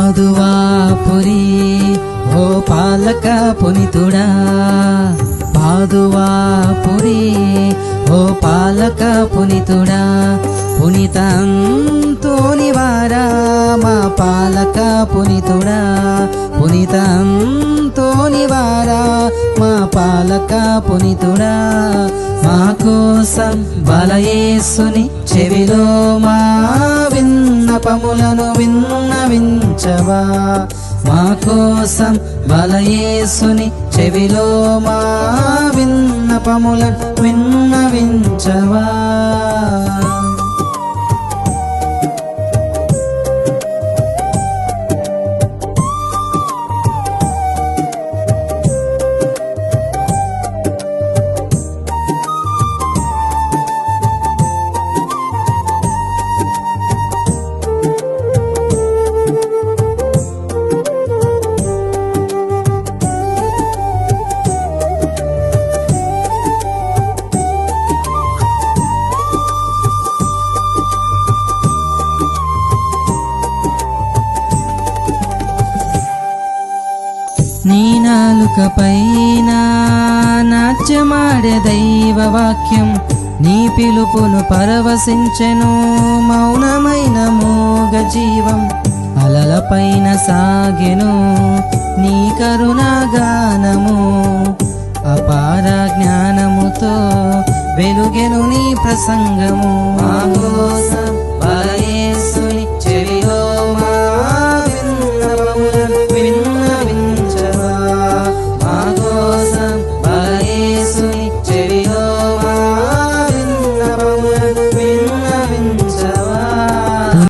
పాదువాపురి ఓ పాలక పునితుడా, పాదువాపురి ఓ పాలక పునితుడా, పునిత అంతోనివారా మా పాలక పునితుడా, పునిత అంతోనివారా మా పాలక పునితుడా, మా కోసం బలయేసుని చెవిలో మా విన్నపములను విన్నవించవా, మా కోసం బలయేసుని చెవిలో మా విన్నపములను విన్నవించవా. నీ నాలుక పైన నాట్యమాడే దైవ వాక్యం, నీ పిలుపును పరవశించెను మౌనమైన మోగ జీవం, అలలపైన సాగెను నీ కరుణాగానము, అపార జ్ఞానముతో వెలుగెను నీ ప్రసంగము, మా కోసం బలయేసు